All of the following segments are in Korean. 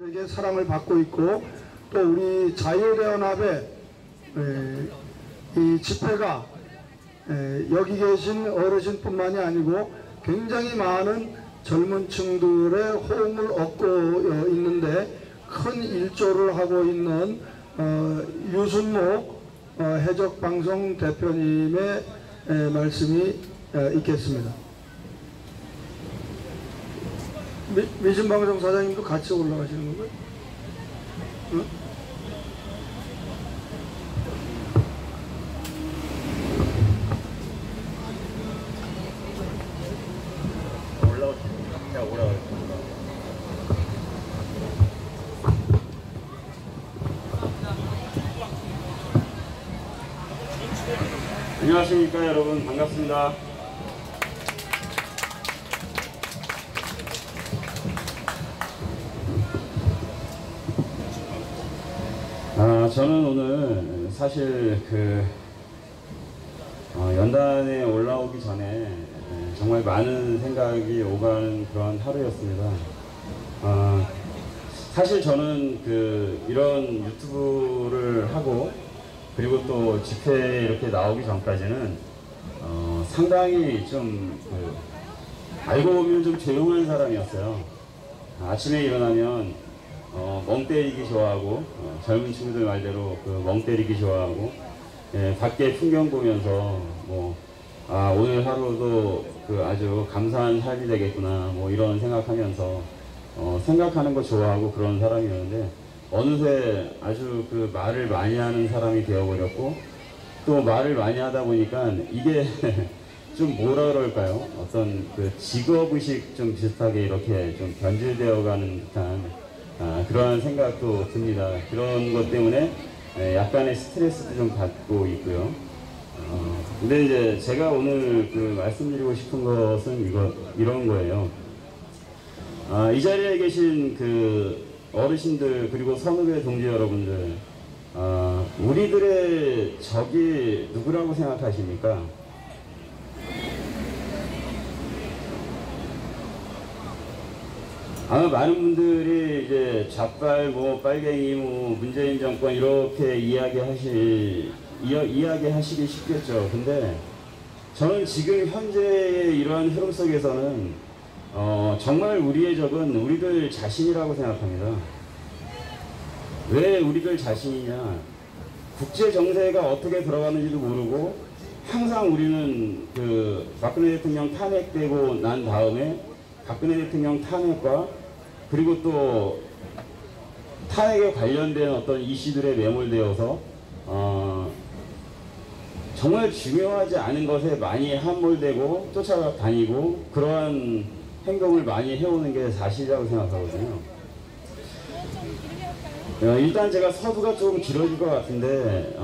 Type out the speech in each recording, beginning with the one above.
분들에게 사랑을 받고 있고, 또 우리 자유대연합의 이 집회가 여기 계신 어르신뿐만이 아니고 굉장히 많은 젊은 층들의 호응을 얻고 있는데 큰 일조를 하고 있는 유순목 해적방송 대표님의 말씀이 있겠습니다. 미신방송 사장님도 같이 올라가시는 건가요? 응? 안녕하십니까 여러분, 반갑습니다. 저는 오늘 사실 연단에 올라오기 전에 정말 많은 생각이 오가는 그런 하루였습니다. 사실 저는 이런 유튜브를 하고 그리고 또 집회에 이렇게 나오기 전까지는 상당히 좀 알고 보면 좀 조용한 사람이었어요. 아침에 일어나면 멍 때리기 좋아하고 젊은 친구들 말대로 멍 때리기 좋아하고 밖에 풍경 보면서 오늘 하루도 아주 감사한 삶이 되겠구나 이런 생각하면서 생각하는 거 좋아하고 그런 사람이었는데 어느새 아주 말을 많이 하는 사람이 되어버렸고 또 말을 많이 하다 보니까 이게 좀 뭐라 그럴까요? 어떤 직업의식 좀 비슷하게 이렇게 좀 변질되어 가는 듯한 그러한 생각도 듭니다. 그런 것 때문에 약간의 스트레스도 좀 받고 있고요. 근데 이제 제가 오늘 말씀드리고 싶은 것은 이런 거예요. 이 자리에 계신 어르신들 그리고 선후배 동지 여러분들, 우리들의 적이 누구라고 생각하십니까? 아마 많은 분들이 이제 좌빨, 빨갱이, 문재인 정권 이렇게 이야기하시기 쉽겠죠. 근데 저는 지금 현재의 이러한 흐름 속에서는 정말 우리의 적은 우리들 자신이라고 생각합니다. 왜 우리들 자신이냐? 국제 정세가 어떻게 들어가는지도 모르고 항상 우리는 박근혜 대통령 탄핵되고 난 다음에 박근혜 대통령 탄핵과 그리고 또 탄핵에 관련된 어떤 이슈들에 매몰되어서 정말 중요하지 않은 것에 많이 함몰되고 쫓아다니고 그러한 행동을 많이 해오는 게 사실이라고 생각하거든요. 일단 제가 서두가 조금 길어질 것 같은데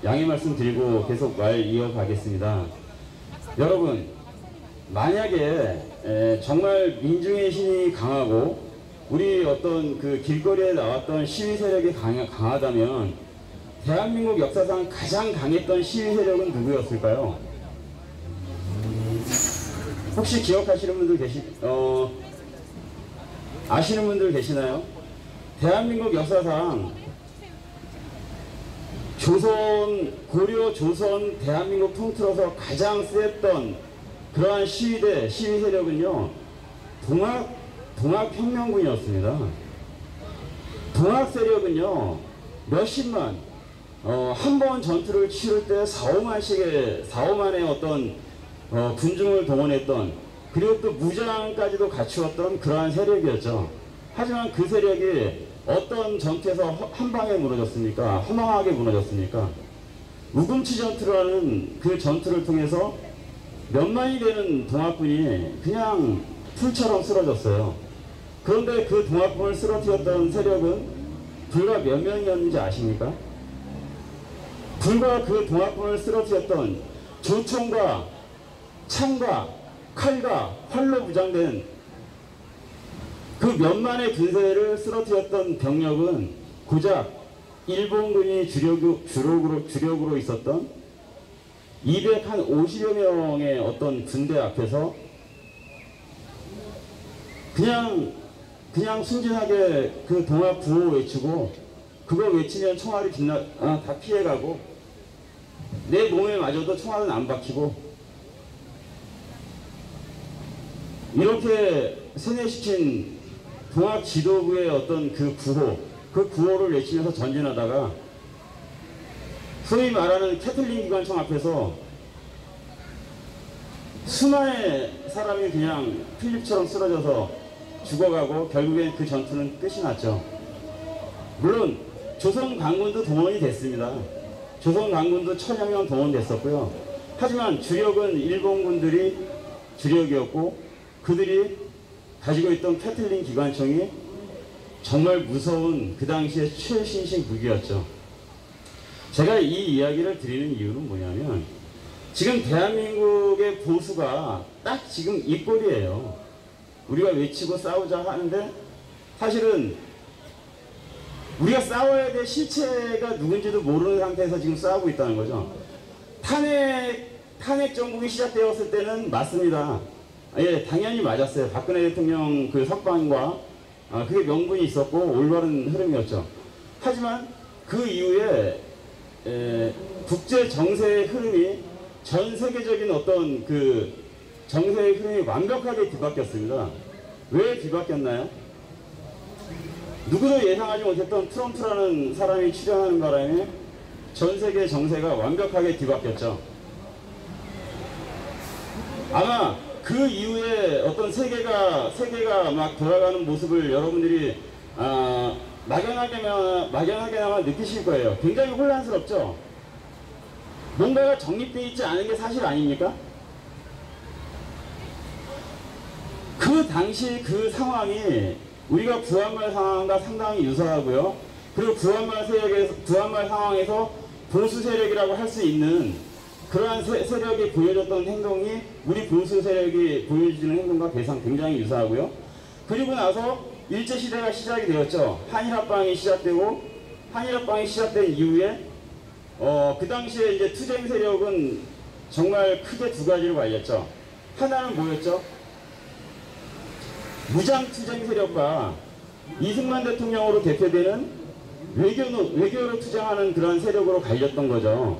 양해 말씀드리고 계속 말 이어가겠습니다. 여러분, 만약에 정말 민중의 힘이 강하고 우리 어떤 길거리에 나왔던 시위 세력이 강하다면 대한민국 역사상 가장 강했던 시위 세력은 누구였을까요? 혹시 기억하시는 분들 아시는 분들 계시나요? 대한민국 역사상 고려 조선 대한민국 통틀어서 가장 셌던 그러한 시위 세력은요, 동학혁명군이었습니다. 동학 세력은요, 몇십만, 한 번 전투를 치를 때 4~5만의 어떤, 군중을 동원했던, 그리고 또 무장까지도 갖추었던 그러한 세력이었죠. 하지만 그 세력이 어떤 전투에서 한 방에 무너졌습니까? 허망하게 무너졌습니까? 우금치 전투라는 그 전투를 통해서 몇만이 되는 동학군이 그냥 풀처럼 쓰러졌어요. 그런데 그 동학군을 쓰러뜨렸던 세력은 불과 몇 명이었는지 아십니까? 불과 그 동학군을 쓰러뜨렸던 조총과 창과 칼과 활로 무장된 그 몇만의 군세를 쓰러뜨렸던 병력은 고작 일본군이 주력으로 있었던 250여 명의 어떤 군대 앞에서 그냥 그냥 순진하게 그 동학 구호 외치고 그거 외치면 총알이 다 피해가고 내 몸에 맞아도 총알은 안 박히고 이렇게 세뇌시킨 동학 지도부의 어떤 그 구호를 외치면서 전진하다가 소위 말하는 캐틀린 기관총 앞에서 수많은 사람이 그냥 필립처럼 쓰러져서 죽어가고 결국엔 그 전투는 끝이 났죠. 물론 조선 강군도 동원이 됐습니다. 조선 강군도 1000여 명 동원됐었고요. 하지만 주력은 일본군들이 주력이었고 그들이 가지고 있던 캐틀린 기관총이 정말 무서운 그 당시에 최신식 무기였죠. 제가 이 이야기를 드리는 이유는 뭐냐면 지금 대한민국의 보수가 딱 지금 이 꼴이에요. 우리가 외치고 싸우자 하는데 사실은 우리가 싸워야 될 실체가 누군지도 모르는 상태에서 지금 싸우고 있다는 거죠. 탄핵 정국이 시작되었을 때는 맞습니다. 예, 당연히 맞았어요. 박근혜 대통령 그 석방과 그게 명분이 있었고 올바른 흐름이었죠. 하지만 그 이후에 국제 정세의 흐름이 전 세계적인 어떤 그 정세의 흐름이 완벽하게 뒤바뀌었습니다. 왜 뒤바뀌었나요? 누구도 예상하지 못했던 트럼프라는 사람이 출연하는 바람에 전 세계 정세가 완벽하게 뒤바뀌었죠. 아마 그 이후에 어떤 세계가 막 돌아가는 모습을 여러분들이 막연하게나마 느끼실 거예요. 굉장히 혼란스럽죠. 뭔가가 정립되어 있지 않은 게 사실 아닙니까? 그 당시 그 상황이 우리가 구한말 상황과 상당히 유사하고요. 그리고 구한말 상황에서 보수 세력이라고 할 수 있는 그러한 세력이 보여줬던 행동이 우리 보수 세력이 보여주는 행동과 굉장히 유사하고요. 그리고 나서 일제시대가 시작이 되었죠. 한일합방이 시작되고 한일합방이 시작된 이후에 그 당시에 이제 투쟁 세력은 정말 크게 두 가지로 갈렸죠. 하나는 뭐였죠? 무장 투쟁 세력과 이승만 대통령으로 대표되는 외교로 투쟁하는 그런 세력으로 갈렸던 거죠.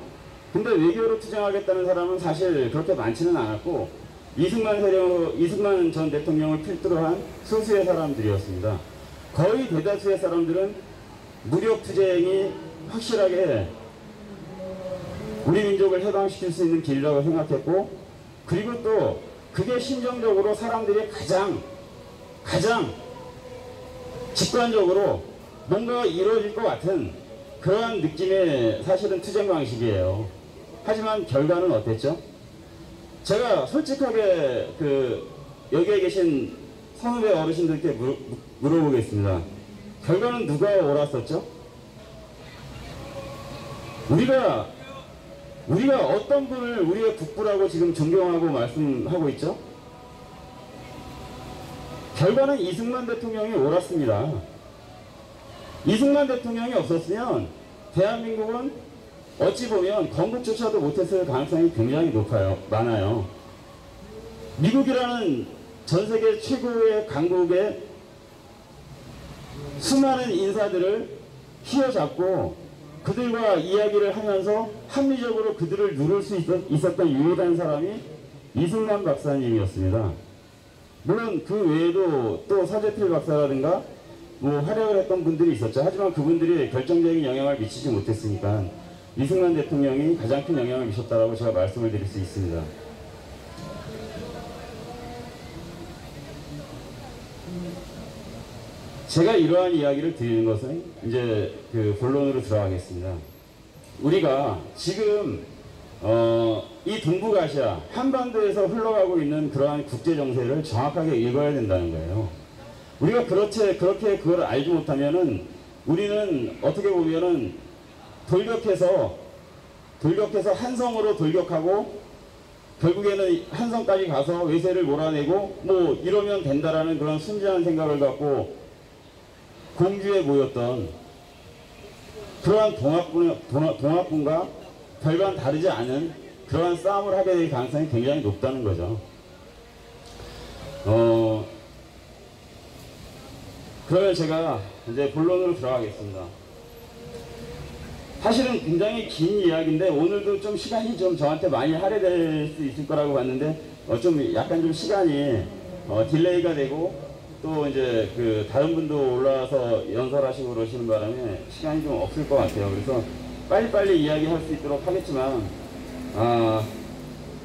근데 외교로 투쟁하겠다는 사람은 사실 그렇게 많지는 않았고 이승만 전 대통령을 필두로 한 소수의 사람들이었습니다. 거의 대다수의 사람들은 무력 투쟁이 확실하게 우리 민족을 해방시킬 수 있는 길이라고 생각했고 그리고 또 그게 심정적으로 사람들이 가장 직관적으로 뭔가가 이루어질 것 같은 그러한 느낌의 사실은 투쟁 방식이에요. 하지만 결과는 어땠죠? 제가 솔직하게 여기에 계신 선후배 어르신들께 물어보겠습니다. 결과는 누가 옳았었죠? 우리가 어떤 분을 우리의 국부라고 지금 존경하고 말씀하고 있죠? 결과는 이승만 대통령이 옳았습니다. 이승만 대통령이 없었으면 대한민국은 어찌 보면 건국조차도 못했을 가능성이 굉장히 많아요. 미국이라는 전 세계 최고의 강국의 수많은 인사들을 휘어잡고 그들과 이야기를 하면서 합리적으로 그들을 누를 수 있었던 유일한 사람이 이승만 박사님이었습니다. 물론 그 외에도 또 서재필 박사라든가 뭐 활약을 했던 분들이 있었죠. 하지만 그분들이 결정적인 영향을 미치지 못했으니까 이승만 대통령이 가장 큰 영향을 미쳤다라고 제가 말씀을 드릴 수 있습니다. 제가 이러한 이야기를 드리는 것은 이제 본론으로 들어가겠습니다. 우리가 지금 이 동북아시아 한반도에서 흘러가고 있는 그러한 국제 정세를 정확하게 읽어야 된다는 거예요. 우리가 그렇게 그걸 알지 못하면은 우리는 어떻게 보면은 돌격해서 한성으로 돌격하고 결국에는 한성까지 가서 외세를 몰아내고 뭐 이러면 된다라는 그런 순진한 생각을 갖고 공주에 모였던 그러한 동학군과 별반 다르지 않은 그러한 싸움을 하게 될 가능성이 굉장히 높다는 거죠. 그러면 제가 이제 본론으로 들어가겠습니다. 사실은 굉장히 긴 이야기인데 오늘도 좀 시간이 좀 저한테 많이 할애될 수 있을 거라고 봤는데 좀 약간 좀 시간이 딜레이가 되고 또 이제 그 다른 분도 올라와서 연설하시고 그러시는 바람에 시간이 좀 없을 것 같아요. 그래서 빨리빨리 이야기할 수 있도록 하겠지만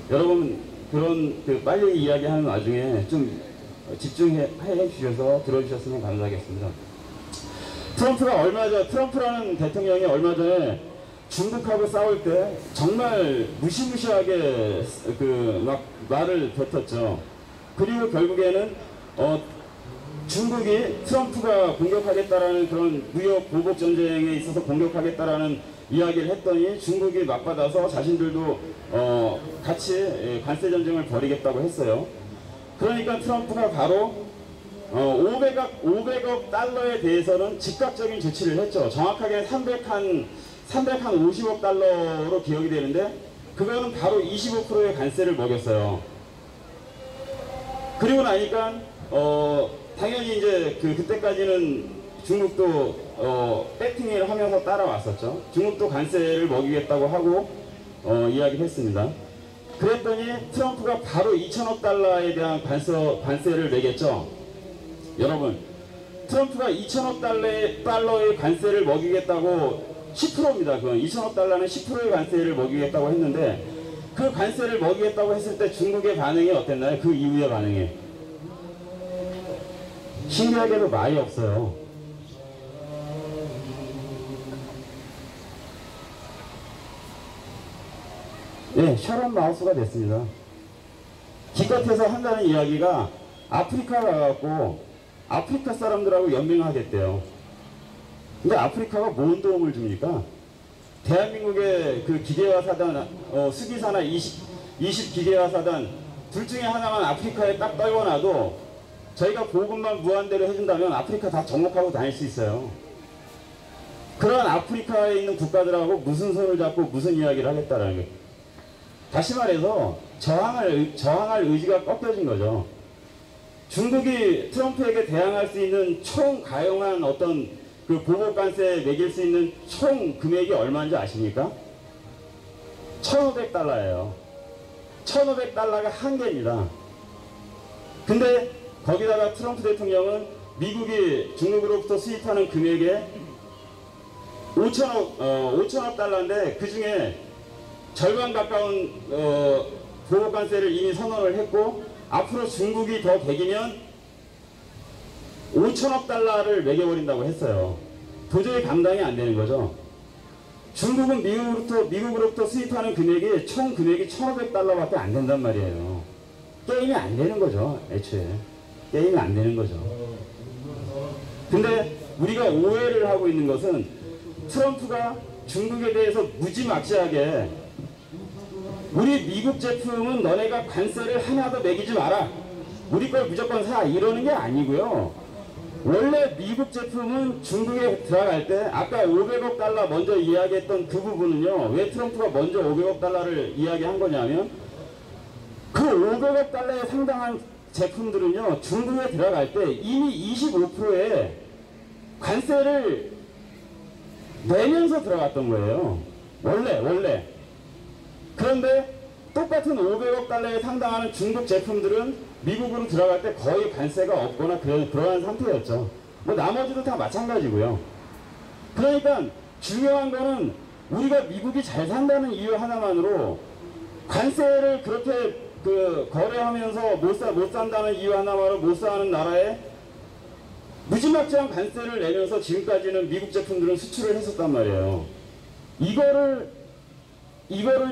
여러분 그런 그 빨리 이야기하는 와중에 좀 집중해 주셔서 들어주셨으면 감사하겠습니다. 트럼프라는 대통령이 얼마 전에 중국하고 싸울 때 정말 무시무시하게 그 막 말을 뱉었죠. 그리고 결국에는 중국이 트럼프가 공격하겠다라는 그런 무역 보복 전쟁에 있어서 공격하겠다라는 이야기를 했더니 중국이 맞받아서 자신들도 같이 관세 전쟁을 벌이겠다고 했어요. 그러니까 트럼프가 바로 500억 달러에 대해서는 즉각적인 조치를 했죠. 정확하게 350억 달러로 기억이 되는데 그거는 바로 25%의 관세를 먹였어요. 그리고 나니까 당연히 이제 그때까지는 중국도 배팅을 하면서 따라왔었죠. 중국도 관세를 먹이겠다고 하고 이야기를 했습니다. 그랬더니 트럼프가 바로 2천억 달러에 대한 관세를 매겼죠. 여러분, 트럼프가 2천억 달러의 관세를 먹이겠다고 10%입니다. 그건 2천억 달러는 10%의 관세를 먹이겠다고 했는데 그 관세를 먹이겠다고 했을 때 중국의 반응이 어땠나요? 그 이후의 반응이 신기하게도 말이 없어요. 네, 셔런 마우스가 됐습니다. 기껏해서 한다는 이야기가 아프리카 가갖고 아프리카 사람들하고 연맹하겠대요. 근데 아프리카가 뭔 도움을 줍니까? 대한민국의 그 기계화 사단, 수기사나 20 기계화 사단 둘 중에 하나만 아프리카에 딱 떨궈놔도 저희가 보급만 무한대로 해준다면 아프리카 다 정복하고 다닐 수 있어요. 그런 아프리카에 있는 국가들하고 무슨 손을 잡고 무슨 이야기를 하겠다라는 거예요. 다시 말해서 저항할 의지가 꺾여진 거죠. 중국이 트럼프에게 대항할 수 있는 총 가용한 어떤 그 보복관세에 매길 수 있는 총 금액이 얼마인지 아십니까? 1,500달러예요. 1,500달러가 한계입니다. 근데 거기다가 트럼프 대통령은 미국이 중국으로부터 수입하는 금액의 5천억 달러인데 그 중에 절반 가까운 보복관세를 이미 선언을 했고 앞으로 중국이 더 개기면 5천억 달러를 매겨버린다고 했어요. 도저히 감당이 안 되는 거죠. 중국은 미국으로부터 수입하는 금액이 총 금액이 1,500달러밖에 안 된단 말이에요. 게임이 안 되는 거죠. 애초에 게임이 안 되는 거죠. 근데 우리가 오해를 하고 있는 것은 트럼프가 중국에 대해서 무지막지하게 우리 미국 제품은 너네가 관세를 하나도 매기지 마라, 우리 걸 무조건 사, 이러는 게 아니고요. 원래 미국 제품은 중국에 들어갈 때 아까 500억 달러 먼저 이야기했던 그 부분은요, 왜 트럼프가 먼저 500억 달러를 이야기한 거냐면 그 500억 달러에 상당한 제품들은요 중국에 들어갈 때 이미 25%의 관세를 내면서 들어갔던 거예요. 원래. 그런데 똑같은 500억 달러에 상당하는 중국 제품들은 미국으로 들어갈 때 거의 관세가 없거나 그러한 상태였죠. 뭐 나머지도 다 마찬가지고요. 그러니까 중요한 거는 우리가 미국이 잘 산다는 이유 하나만으로 관세를 그렇게 거래하면서 못 산다는 이유 하나만으로 못 사는 나라에 무지막지한 관세를 내면서 지금까지는 미국 제품들은 수출을 했었단 말이에요. 이거를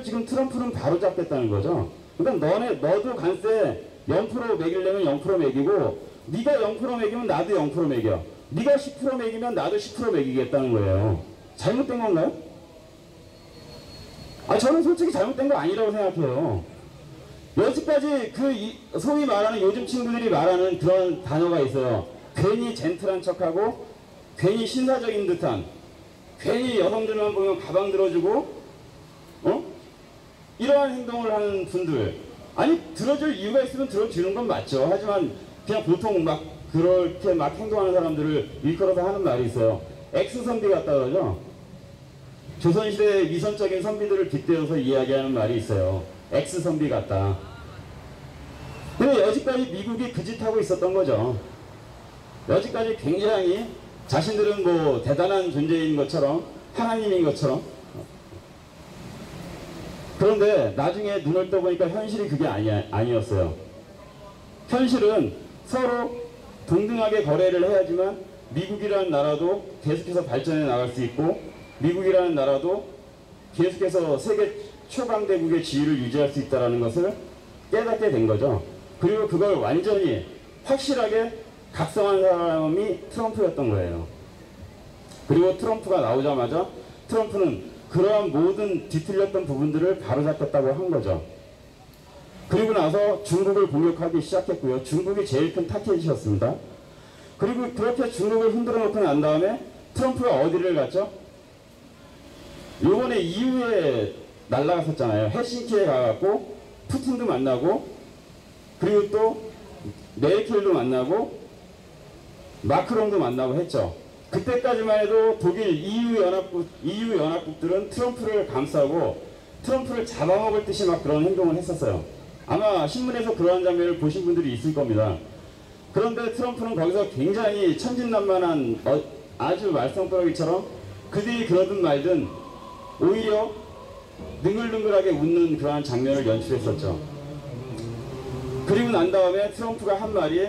지금 트럼프는 바로 잡겠다는 거죠. 그러니까 너도 관세 0% 매기려면 0% 매기고, 네가 0% 매기면 나도 0% 매겨. 네가 10% 매기면 나도 10% 매기겠다는 거예요. 잘못된 건가요? 저는 솔직히 잘못된 거 아니라고 생각해요. 여지까지 소위 말하는 요즘 친구들이 말하는 그런 단어가 있어요. 괜히 젠틀한 척하고, 괜히 신사적인 듯한, 괜히 여성들만 보면 가방 들어주고, 이러한 행동을 하는 분들, 아니 들어줄 이유가 있으면 들어주는 건 맞죠. 하지만 그냥 보통 막 그렇게 막 행동하는 사람들을 일컬어서 하는 말이 있어요. 엑스선비 같다 그러죠. 조선시대의 위선적인 선비들을 빗대어서 이야기하는 말이 있어요. 엑스선비 같다. 근데 여지까지 미국이 그 짓 하고 있었던 거죠. 여지까지 굉장히 자신들은 뭐 대단한 존재인 것처럼, 하나님인 것처럼. 그런데 나중에 눈을 떠보니까 현실이 그게 아니었어요. 현실은 서로 동등하게 거래를 해야지만 미국이라는 나라도 계속해서 발전해 나갈 수 있고, 미국이라는 나라도 계속해서 세계 초강대국의 지위를 유지할 수 있다는 것을 깨닫게 된 거죠. 그리고 그걸 완전히 확실하게 각성한 사람이 트럼프였던 거예요. 그리고 트럼프가 나오자마자 트럼프는 그러한 모든 뒤틀렸던 부분들을 바로잡겠다고 한 거죠. 그리고 나서 중국을 공격하기 시작했고요. 중국이 제일 큰 타겟이었습니다. 그리고 그렇게 중국을 흔들어 놓고 난 다음에 트럼프가 어디를 갔죠? 요번에 이후에 날아갔었잖아요. 헬싱키에 가갖고 푸틴도 만나고, 그리고 또 메르켈도 만나고 마크롱도 만나고 했죠. 그때까지만 해도 독일 EU 연합국들은 트럼프를 감싸고 트럼프를 잡아먹을 듯이 막 그런 행동을 했었어요. 아마 신문에서 그러한 장면을 보신 분들이 있을 겁니다. 그런데 트럼프는 거기서 굉장히 천진난만한 아주 말썽꾸러기처럼 그들이 그러든 말든 오히려 능글능글하게 웃는 그러한 장면을 연출했었죠. 그리고 난 다음에 트럼프가 한 말이,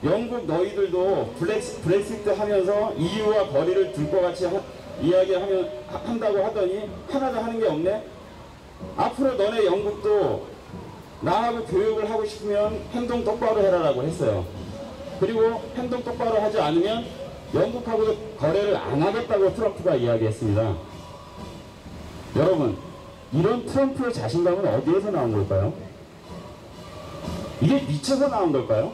영국 너희들도 브렉시트 하면서 EU와 거리를 둘 것 같이 한다고 하더니 하나도 하는 게 없네. 앞으로 너네 영국도 나하고 교육을 하고 싶으면 행동 똑바로 해라라고 했어요. 그리고 행동 똑바로 하지 않으면 영국하고 거래를 안 하겠다고 트럼프가 이야기했습니다. 여러분, 이런 트럼프의 자신감은 어디에서 나온 걸까요? 이게 미쳐서 나온 걸까요?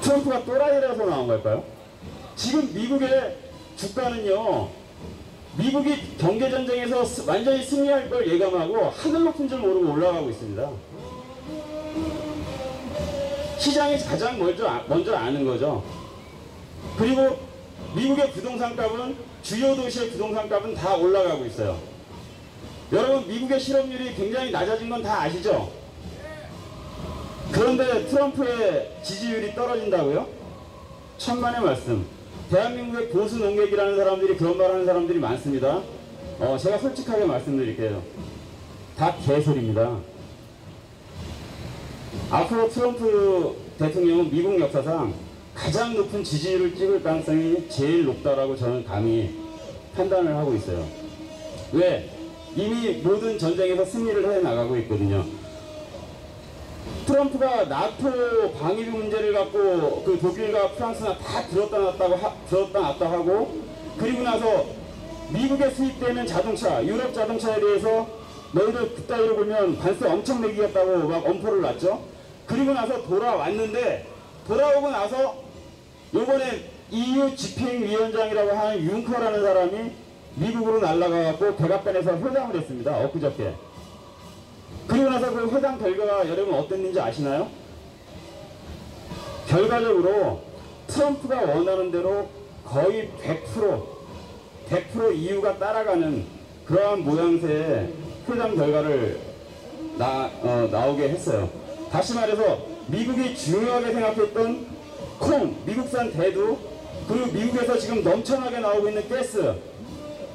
트럼프가 또라이라서 나온 걸까요? 지금 미국의 주가는요, 미국이 경제전쟁에서 완전히 승리할 걸 예감하고 하늘 높은 줄 모르고 올라가고 있습니다. 시장이 가장 먼저 아는 거죠. 그리고 미국의 부동산값은, 주요 도시의 부동산값은 다 올라가고 있어요. 여러분, 미국의 실업률이 굉장히 낮아진 건 다 아시죠? 그런데 트럼프의 지지율이 떨어진다고요? 천만의 말씀. 대한민국의 보수 농객이라는 사람들이 그런 말 하는 사람들이 많습니다. 제가 솔직하게 말씀드릴게요. 다 개소리입니다. 앞으로 트럼프 대통령은 미국 역사상 가장 높은 지지율을 찍을 가능성이 제일 높다라고 저는 감히 판단을 하고 있어요. 왜? 이미 모든 전쟁에서 승리를 해 나가고 있거든요. 트럼프가 나토 방위비 문제를 갖고 그 독일과 프랑스나 다 들었다 놨다 하고, 그리고 나서 미국에 수입되는 자동차, 유럽 자동차에 대해서 너희들 그따위로 보면 관세 엄청 매기겠다고 막 엄포를 놨죠. 그리고 나서 돌아왔는데, 돌아오고 나서 요번에 EU 집행위원장이라고 하는 융커라는 사람이 미국으로 날아가갖고 백악관에서 회담을 했습니다. 엊그저께. 그리고 나서 그 회담 결과가 여러분 어땠는지 아시나요? 결과적으로 트럼프가 원하는 대로 거의 100% EU가 따라가는 그러한 모양새의 회담 결과를 나오게 했어요. 다시 말해서 미국이 중요하게 생각했던 콩, 미국산 대두, 그리고 미국에서 지금 넘쳐나게 나오고 있는 가스,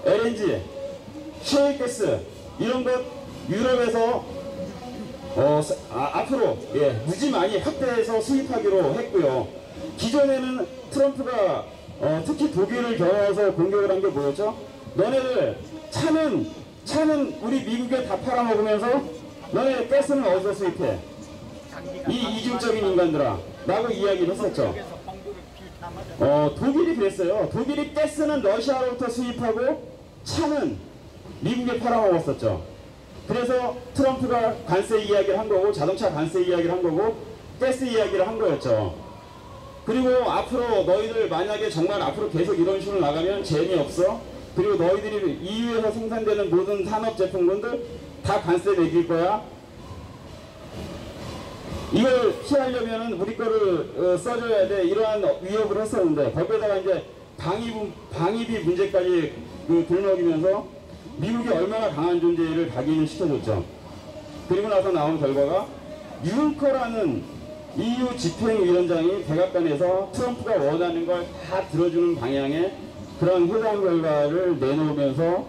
LNG, 셰일가스, 이런 것 유럽에서 앞으로 무지 많이 확대해서 수입하기로 했고요. 기존에는 트럼프가 특히 독일을 겨워서 공격을 한 게 뭐였죠? 너네들 차는 우리 미국에 다 팔아먹으면서 너네 가스는 어디서 수입해? 이 이중적인 인간들아 라고 이야기를 했었죠. 독일이 그랬어요. 독일이 가스는 러시아로부터 수입하고 차는 미국에 팔아먹었었죠. 그래서 트럼프가 관세 이야기를 한 거고, 자동차 관세 이야기를 한 거고, 가스 이야기를 한 거였죠. 그리고 앞으로 너희들 만약에 정말 앞으로 계속 이런 식으로 나가면 재미없어. 그리고 너희들이 EU에서 생산되는 모든 산업 제품군들 다 관세 매길 거야. 이걸 피하려면은 우리 거를 써줘야 돼, 이러한 위협을 했었는데, 거기에다가 이제 방위비 문제까지 들먹이면서 미국이 얼마나 강한 존재를 각인을 시켜줬죠. 그리고 나서 나온 결과가 융커라는 EU 집행위원장이 백악관에서 트럼프가 원하는 걸 다 들어주는 방향의 그런 회담 결과를 내놓으면서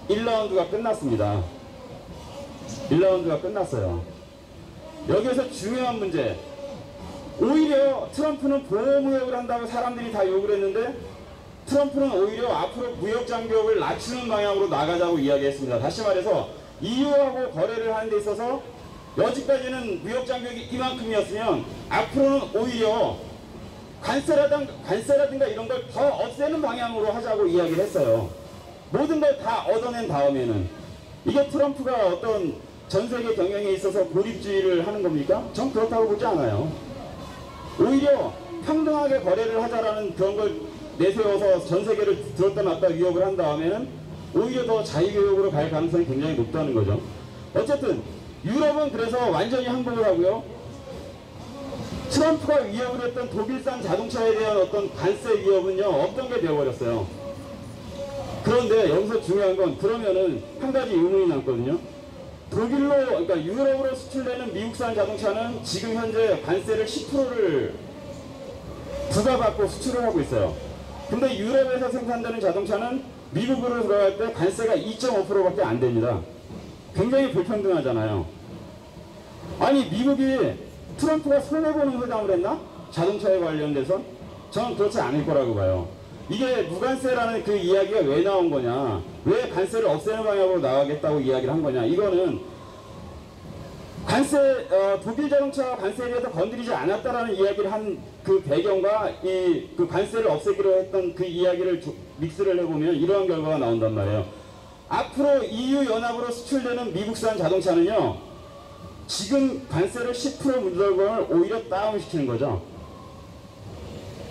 1라운드가 끝났습니다. 1라운드가 끝났어요. 여기에서 중요한 문제, 오히려 트럼프는 보호무역을 한다고 사람들이 다 욕을 했는데, 트럼프는 오히려 앞으로 무역장벽을 낮추는 방향으로 나가자고 이야기했습니다. 다시 말해서 EU하고 거래를 하는 데 있어서 여지까지는 무역장벽이 이만큼이었으면 앞으로는 오히려 관세라든가 이런 걸 더 없애는 방향으로 하자고 이야기를 했어요. 모든 걸 다 얻어낸 다음에는. 이게 트럼프가 어떤 전세계 경영에 있어서 고립주의를 하는 겁니까? 전 그렇다고 보지 않아요. 오히려 평등하게 거래를 하자라는 그런 걸 내세워서 전세계를 들었다 놨다 위협을 한 다음에는 오히려 더 자유교역으로 갈 가능성이 굉장히 높다는 거죠. 어쨌든 유럽은 그래서 완전히 항복을 하고요. 트럼프가 위협을 했던 독일산 자동차에 대한 어떤 관세 위협은요, 없던 게 되어버렸어요. 그런데 여기서 중요한 건, 그러면은 한 가지 의문이 남거든요. 그러니까 유럽으로 수출되는 미국산 자동차는 지금 현재 관세를 10%를 부과받고 수출을 하고 있어요. 근데 유럽에서 생산되는 자동차는 미국으로 들어갈 때 관세가 2.5%밖에 안 됩니다. 굉장히 불평등하잖아요. 아니, 미국이 트럼프가 손해보는 회담을 했나? 자동차에 관련돼서? 저는 그렇지 않을 거라고 봐요. 이게 무관세라는 그 이야기가 왜 나온 거냐, 왜 관세를 없애는 방향으로 나가겠다고 이야기를 한 거냐, 이거는 독일 자동차 관세에 대해서 건드리지 않았다라는 이야기를 한 그 배경과 그 관세를 없애기로 했던 그 이야기를 믹스를 해보면 이러한 결과가 나온단 말이에요. 앞으로 EU 연합으로 수출되는 미국산 자동차는요, 지금 관세를 10% 물던 걸 오히려 다운시키는 거죠.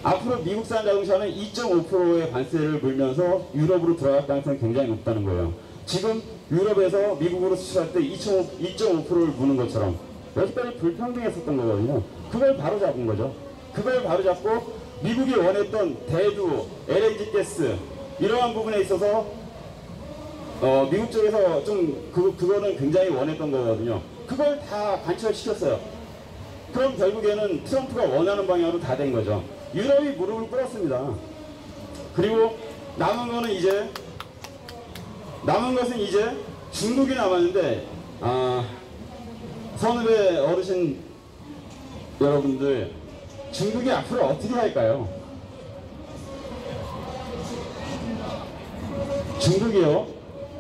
앞으로 미국산 자동차는 2.5%의 관세를 물면서 유럽으로 들어갈 가능성이 굉장히 높다는 거예요. 지금 유럽에서 미국으로 수출할 때 2.5%를 무는 것처럼 여기까지 불평등했었던 거거든요. 그걸 바로 잡은 거죠. 그걸 바로 잡고 미국이 원했던 대두, LNG 가스 이러한 부분에 있어서 미국 쪽에서 좀 그거는 굉장히 원했던 거거든요. 그걸 다 관철시켰어요. 그럼 결국에는 트럼프가 원하는 방향으로 다 된 거죠. 유럽이 무릎을 꿇었습니다. 그리고 남은 것은 이제 중국이 남았는데, 선후배 어르신 여러분들, 중국이 앞으로 어떻게 할까요? 중국이요?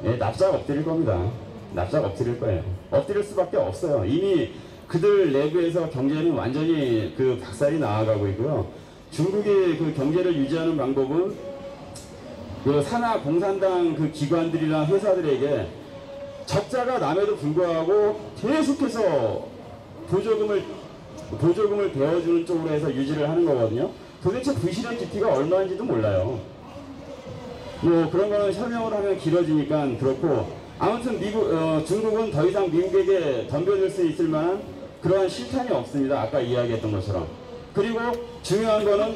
예, 납작 엎드릴 겁니다. 납작 엎드릴 거예요. 엎드릴 수밖에 없어요. 이미 그들 내부에서 경제는 완전히 박살이 나가고 있고요. 중국의 그 경제를 유지하는 방법은 산하 공산당 기관들이나 회사들에게 적자가 남에도 불구하고 계속해서 보조금을 대어주는 쪽으로 해서 유지를 하는 거거든요. 도대체 부실의 깊이가 얼마인지도 몰라요. 뭐 그런 거는 설명을 하면 길어지니까 그렇고, 아무튼 중국은 더 이상 미국에게 덤벼들 수 있을 만한 그러한 실탄이 없습니다. 아까 이야기했던 것처럼. 그리고 중요한 거는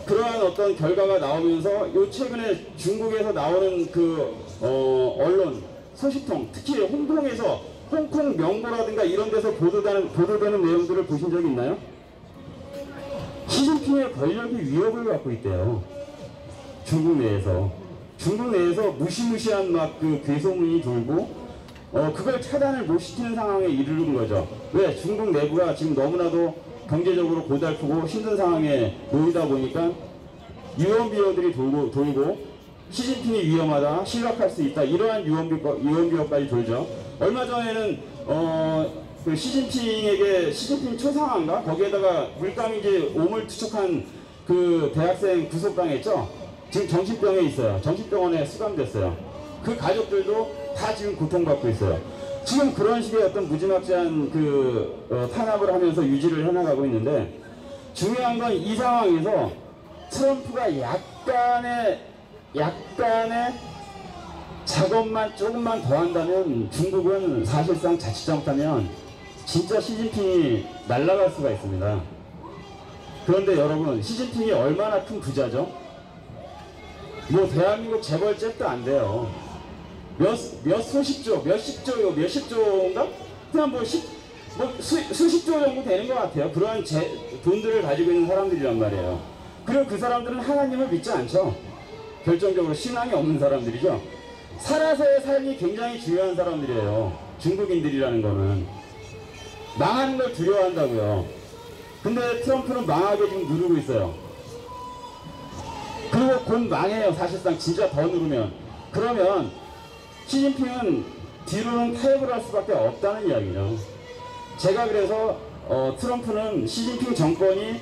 그러한 어떤 결과가 나오면서 최근에 중국에서 나오는 언론, 소식통, 특히 홍콩 명보라든가 이런 데서 보도되는 내용들을 보신 적이 있나요? 시진핑의 권력이 위협을 받고 있대요. 중국 내에서 무시무시한 괴소문이 돌고, 그걸 차단을 못 시키는 상황에 이르는 거죠. 왜? 중국 내부가 지금 너무나도 경제적으로 고달프고 힘든 상황에 놓이다 보니까 유언비어들이 돌고 시진핑이 위험하다, 실각할 수 있다, 이러한 유언비어까지 돌죠. 얼마 전에는 시진핑 초상화인가? 거기에다가 물감이지 오물 투척한 대학생 구속당했죠? 지금 정신병에 있어요. 정신병원에 수감됐어요. 그 가족들도 다 지금 고통받고 있어요. 지금 그런 식의 어떤 무지막지한 탄압을 하면서 유지를 해나가고 있는데, 중요한 건 이 상황에서 트럼프가 약간의 작업만 조금만 더 한다면 중국은 사실상 자칫 잘못하면 진짜 시진핑이 날아갈 수가 있습니다. 그런데 여러분, 시진핑이 얼마나 큰 부자죠? 뭐 대한민국 재벌잽도 안 돼요. 몇십 조인가? 그냥 수십 조 정도 되는 것 같아요. 그러한 돈들을 가지고 있는 사람들이란 말이에요. 그리고 그 사람들은 하나님을 믿지 않죠. 결정적으로 신앙이 없는 사람들이죠. 살아서의 삶이 굉장히 중요한 사람들이에요. 중국인들이라는 거는. 망하는 걸 두려워한다고요. 근데 트럼프는 망하게 지금 누르고 있어요. 그리고 곧 망해요. 사실상 진짜 더 누르면. 그러면 시진핑은 뒤로는 타협을 할 수밖에 없다는 이야기죠. 제가 그래서 트럼프는 시진핑 정권이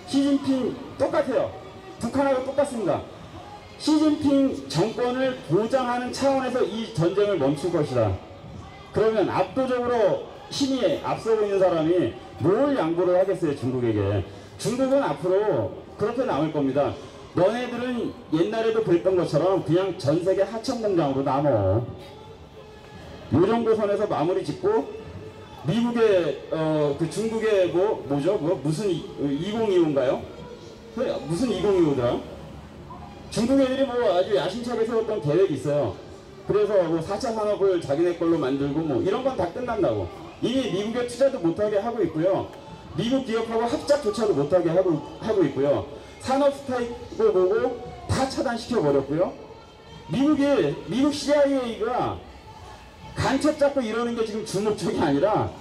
시진핑 똑같아요. 북한하고 똑같습니다. 시진핑 정권을 보장하는 차원에서 이 전쟁을 멈출 것이다. 그러면 압도적으로 힘이 앞서고 있는 사람이 뭘 양보를 하겠어요, 중국에게. 중국은 앞으로 그렇게 나올 겁니다. 너네들은 옛날에도 그랬던 것처럼 그냥 전 세계 하청 공장으로 남어. 요 정도 선에서 마무리 짓고, 미국의 그 중국의 무슨 2025인가요? 무슨 2025더라? 중국 애들이 뭐 아주 야심차게 세웠던 계획이 있어요. 그래서 뭐 4차 산업을 자기네 걸로 만들고 뭐 이런 건 다 끝난다고. 이미 미국에 투자도 못하게 하고 있고요. 미국 기업하고 합작조차도 못하게 하고 있고요. 산업 스타일을 보고 다 차단시켜 버렸고요. 미국 CIA가 간첩 잡고 이러는 게 지금 주 목적이 아니라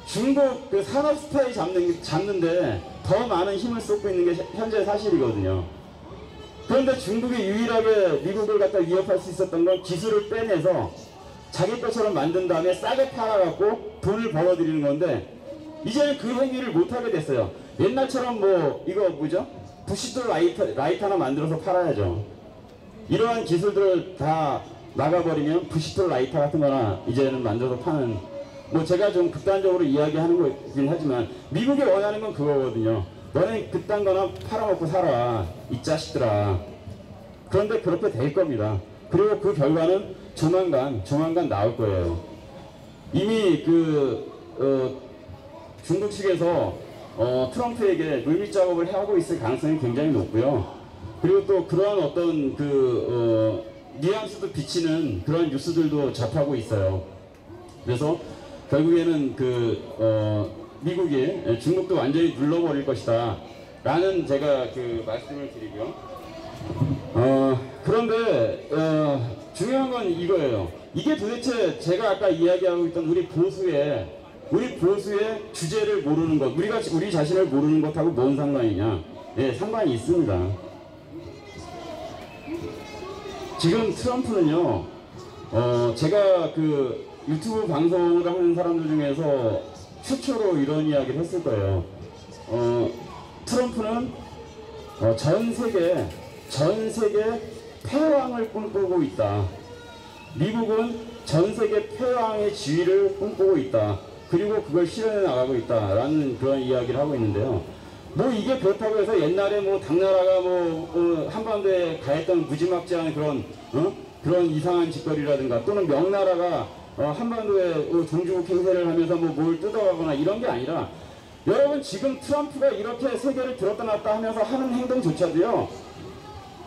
중국 그 산업 스타일 잡는데 더 많은 힘을 쏟고 있는 게 현재 사실이거든요. 그런데 중국이 유일하게 미국을 갖다 위협할 수 있었던 건 기술을 빼내서 자기 것처럼 만든 다음에 싸게 팔아갖고 돈을 벌어들이는 건데, 이제는 그 행위를 못하게 됐어요. 옛날처럼 부시돌 라이트 하나 만들어서 팔아야죠. 이러한 기술들을 다 나가버리면 부시돌 라이터 같은 거나 이제는 만들어서 파는, 뭐 제가 좀 극단적으로 이야기하는 거긴 하지만 미국이 원하는 건 그거거든요. 너네 그딴 거나 팔아먹고 살아, 이 자식들아. 그런데 그렇게 될 겁니다. 그리고 그 결과는 조만간 나올 거예요. 이미 중국 측에서 트럼프에게 물밑 작업을 하고 있을 가능성이 굉장히 높고요. 그리고 또 그러한 어떤 뉘앙스도 비치는 그런 뉴스들도 접하고 있어요. 그래서 결국에는 미국이 중국도 완전히 눌러버릴 것이다 라는 제가 말씀을 드리고요. 그런데 중요한 건 이거예요. 이게 도대체 제가 아까 이야기하고 있던 우리 보수의 주제를 모르는 것, 우리 자신을 모르는 것하고 뭔 상관이냐? 예, 상관이 있습니다. 지금 트럼프는요, 제가 유튜브 방송을 하는 사람들 중에서 최초로 이런 이야기를 했을 거예요. 트럼프는 전 세계 폐왕을 꿈꾸고 있다. 미국은 전 세계 폐왕의 지위를 꿈꾸고 있다. 그리고 그걸 실현해 나가고 있다라는 그런 이야기를 하고 있는데요. 뭐 이게 그렇다고 해서 옛날에 뭐 당나라가 한반도에 가했던 무지막지한 그런 이상한 짓거리라든가, 또는 명나라가 한반도에 종주국 행세를 하면서 뭘 뜯어가거나 이런 게 아니라, 여러분 지금 트럼프가 이렇게 세계를 들었다 놨다 하면서 하는 행동조차도요,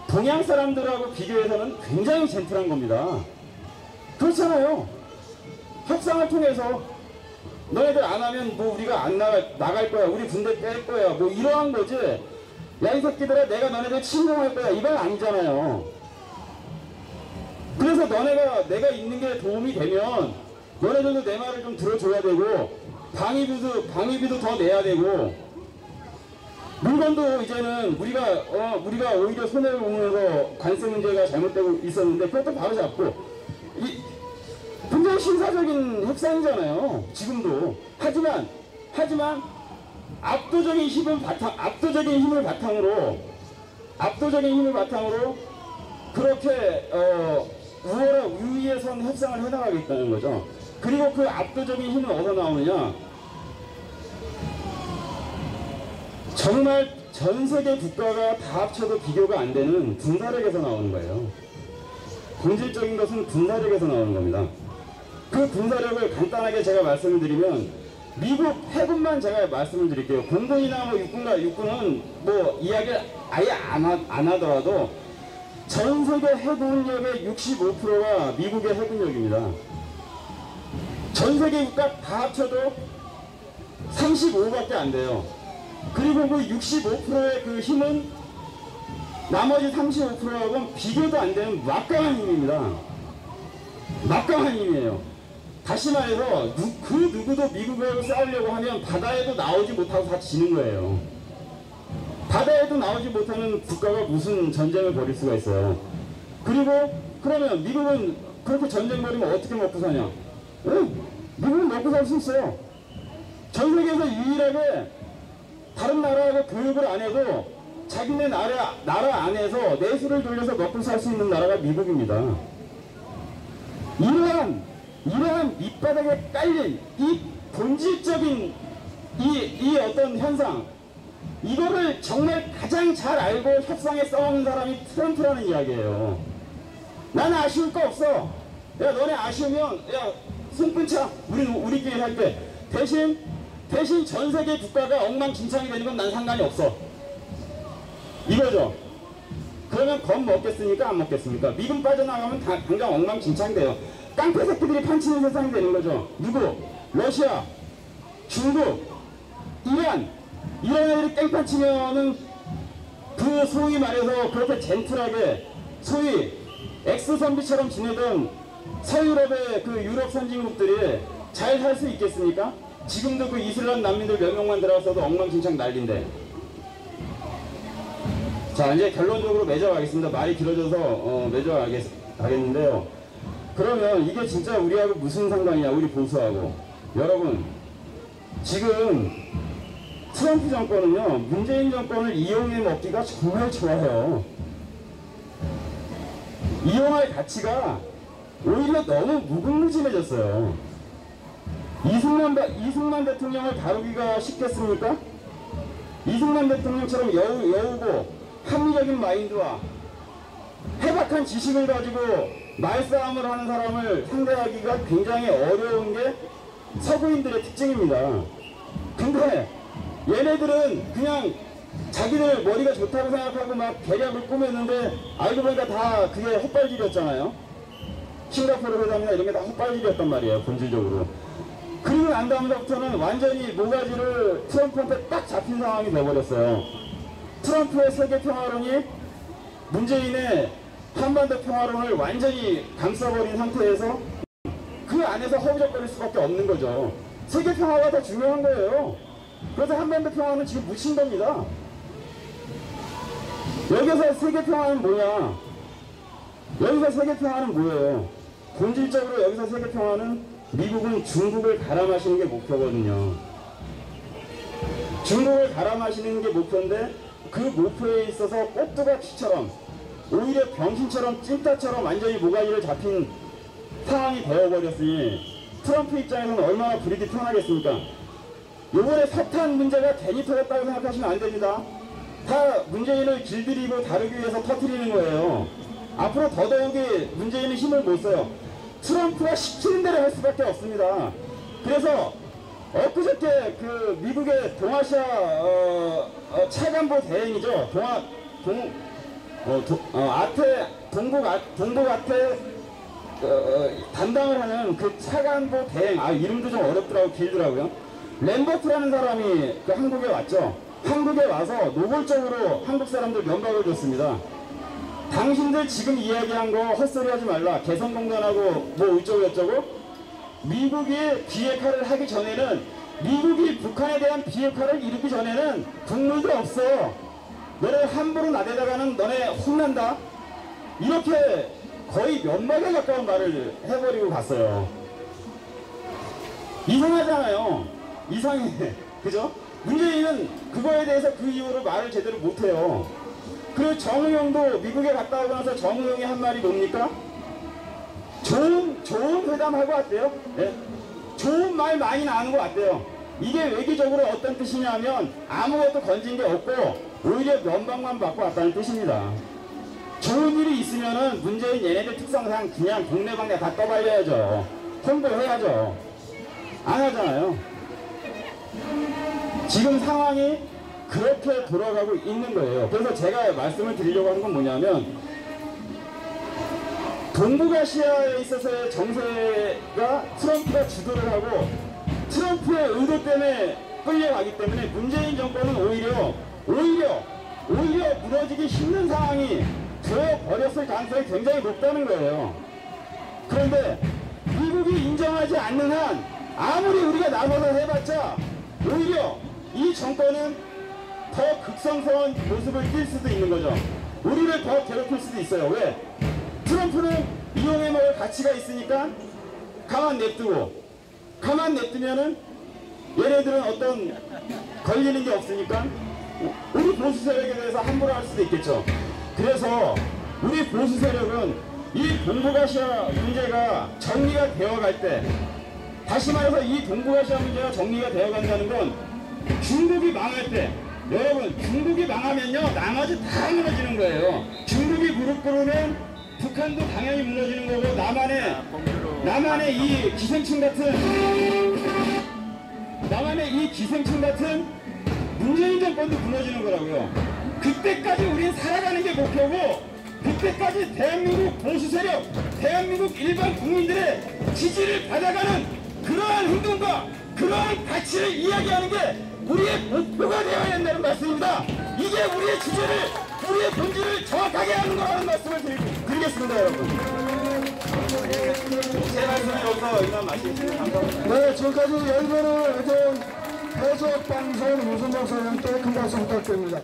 동양 사람들하고 비교해서는 굉장히 젠틀한 겁니다. 그렇잖아요. 협상을 통해서 너희들 안 하면 우리가 안 나갈 거야, 우리 군대 뺄 거야, 이러한 거지. 야, 이 새끼들아, 내가 너네들 침공할 거야, 이건 아니잖아요. 그래서 내가 있는 게 도움이 되면 너네들도 내 말을 좀 들어줘야 되고, 방위비도 더 내야 되고, 물건도 이제는 우리가 오히려 손해를 보면서 관세 문제가 잘못되고 있었는데 그것도 바로 잡고, 굉장히 신사적인 협상이잖아요, 지금도. 하지만 압도적인 힘을 바탕으로 그렇게 우위에 선 협상을 해나가겠다는 거죠. 그리고 그 압도적인 힘은 어디서 나오느냐? 정말 전 세계 국가가 다 합쳐도 비교가 안 되는 군사력에서 나오는 거예요. 본질적인 것은 군사력에서 나오는 겁니다. 그 군사력을 간단하게 제가 말씀을 드리면, 미국 해군만 제가 말씀을 드릴게요. 공군이나 뭐 육군은 뭐 이야기를 아예 안 하더라도 전 세계 해군력의 65%가 미국의 해군력입니다. 전 세계 국가 다 합쳐도 35밖에 안 돼요. 그리고 그 65%의 그 힘은 나머지 35%하고는 비교도 안 되는 막강한 힘입니다. 막강한 힘이에요. 다시 말해서 그 누구도 미국하고 싸우려고 하면 바다에도 나오지 못하고 다 지는 거예요. 바다에도 나오지 못하는 국가가 무슨 전쟁을 벌일 수가 있어요. 그리고 그러면 미국은 그렇게 전쟁 벌이면 어떻게 먹고 사냐? 미국은 먹고 살 수 있어요. 전 세계에서 유일하게 다른 나라하고 교육을 안 해도 자기네 나라 안에서 내수를 돌려서 먹고 살 수 있는 나라가 미국입니다. 이러한 밑바닥에 깔린 이 본질적인 이 어떤 현상, 이거를 정말 가장 잘 알고 협상에 싸우는 사람이 트럼프라는 이야기예요. 나는 아쉬울 거 없어. 야, 너네 아쉬우면 야, 손 끊자. 우리끼리 할 때 대신 전 세계 국가가 엉망진창이 되는 건 난 상관이 없어. 이거죠. 그러면 겁 먹겠습니까? 안 먹겠습니까? 미국 빠져나가면 당장 엉망진창이 돼요. 깡패 새끼들이 판치는 세상이 되는 거죠. 누구? 러시아, 중국, 이란, 이런 애들이 깽판 치면은 그 소위 말해서 그렇게 젠틀하게 소위 엑스선비처럼 지내던 서유럽의 그 유럽 선진국들이 잘 살 수 있겠습니까? 지금도 그 이슬람 난민들 몇 명만 들어왔어도 엉망진창 난리인데. 자, 이제 결론적으로 맺어가겠습니다. 말이 길어져서 맺어가겠는데요. 그러면 이게 진짜 우리하고 무슨 상관이냐, 우리 보수하고. 여러분, 지금 트럼프 정권은요, 문재인 정권을 이용해 먹기가 정말 좋아요. 이용할 가치가 오히려 너무 무궁무진해졌어요. 이승만 대통령을 다루기가 쉽겠습니까? 이승만 대통령처럼 여우고 합리적인 마인드와 해박한 지식을 가지고 말싸움을 하는 사람을 상대하기가 굉장히 어려운 게 서구인들의 특징입니다. 근데 얘네들은 그냥 자기들 머리가 좋다고 생각하고 막 계략을 꾸몄는데 알고 보니까 다 그게 헛발질이었잖아요. 싱가포르 회담이나 이런 게 다 헛발질이었단 말이에요, 본질적으로. 그리고 난 다음부터는 완전히 모가지를 트럼프한테 딱 잡힌 상황이 돼버렸어요. 트럼프의 세계 평화론이 문재인의 한반도 평화론을 완전히 감싸버린 상태에서 그 안에서 허우적거릴 수밖에 없는 거죠. 세계 평화가 더 중요한 거예요. 그래서 한반도 평화는 지금 묻힌 겁니다. 여기서 세계 평화는 뭐냐? 여기서 세계 평화는 뭐예요? 본질적으로 여기서 세계 평화는 미국은 중국을 갈아마시는 게 목표거든요. 중국을 갈아마시는 게 목표인데 그 목표에 있어서 꼭두각시처럼 오히려 병신처럼 찐따처럼 완전히 모가지를 잡힌 상황이 되어버렸으니 트럼프 입장에서는 얼마나 불이익이 편하겠습니까? 요번에 석탄 문제가 괜히 터졌다고 생각하시면 안 됩니다. 다 문재인을 길들이고 다루기 위해서 터뜨리는 거예요. 앞으로 더더욱이 문재인은 힘을 못 써요. 트럼프가 시키는 대로 할 수밖에 없습니다. 그래서 엊그저께 그 미국의 동아시아 차관보 대행이죠. 동북 아태 담당을 하는 그 차관보 대행, 이름도 좀 어렵더라고, 길더라고요. 램버트라는 사람이 그 한국에 왔죠. 한국에 와서 노골적으로 한국 사람들 면박을 줬습니다. 당신들 지금 이야기한 거 헛소리 하지 말라. 개성공단하고 뭐 어쩌고 미국이 비핵화를 하기 전에는, 미국이 북한에 대한 비핵화를 이루기 전에는 국물도 없어. 너네 함부로 나대다가는 너네 혼난다. 이렇게 거의 면박에 가까운 말을 해버리고 갔어요. 이상하잖아요. 이상해. 그죠? 문재인은 그거에 대해서 그 이후로 말을 제대로 못해요. 그리고 정의용도 미국에 갔다 오고 나서 정의용이 한 말이 뭡니까? 좋은 회담하고 왔대요. 네? 좋은 말 많이 나누고 왔대요. 이게 외교적으로 어떤 뜻이냐면 아무것도 건진 게 없고 오히려 면박만 받고 왔다는 뜻입니다. 좋은 일이 있으면은 문재인 얘네들 특성상 그냥 동네방네 다 떠발려야죠. 홍보해야죠. 안 하잖아요. 지금 상황이 그렇게 돌아가고 있는 거예요. 그래서 제가 말씀을 드리려고 하는 건 뭐냐면, 동북아시아에 있어서의 정세가 트럼프가 주도를 하고 트럼프의 의도 때문에 끌려가기 때문에 문재인 정권은 오히려 무너지기 힘든 상황이 되어버렸을 가능성이 굉장히 높다는 거예요. 그런데 미국이 인정하지 않는 한 아무리 우리가 나서서 해봤자 오히려 이 정권은 더 극성스러운 모습을 띌 수도 있는 거죠. 우리를 더 괴롭힐 수도 있어요. 왜? 트럼프는 이용해 먹을 가치가 있으니까 가만 냅두면은 얘네들은 어떤 걸리는 게 없으니까 우리 보수 세력에 대해서 함부로 할 수도 있겠죠. 그래서 우리 보수 세력은 이 동북아시아 문제가 정리가 되어갈 때, 다시 말해서 이 동북아시아 문제가 정리가 되어간다는 건 중국이 망할 때, 여러분 중국이 망하면요 나머지 다 무너지는 거예요. 중국이 무릎 꿇으면 북한도 당연히 무너지는 거고, 남한의 이 기생충 같은 문재인 정권도 무너지는 거라고요. 그때까지 우린 살아가는 게 목표고, 그때까지 대한민국 보수 세력, 대한민국 일반 국민들의 지지를 받아가는 그러한 행동과 그러한 가치를 이야기하는 게 우리의 목표가 되어야 한다는 말씀입니다. 이게 우리의 주제를, 우리의 본질을 정확하게 하는 거라는 말씀을 드리겠습니다, 여러분. 제 말씀은 여기서 이만 마치겠습니다. 감사합니다. 네, 지금까지 열변을 해준 해적 방송 유승범 선생님께 큰 박수 부탁드립니다.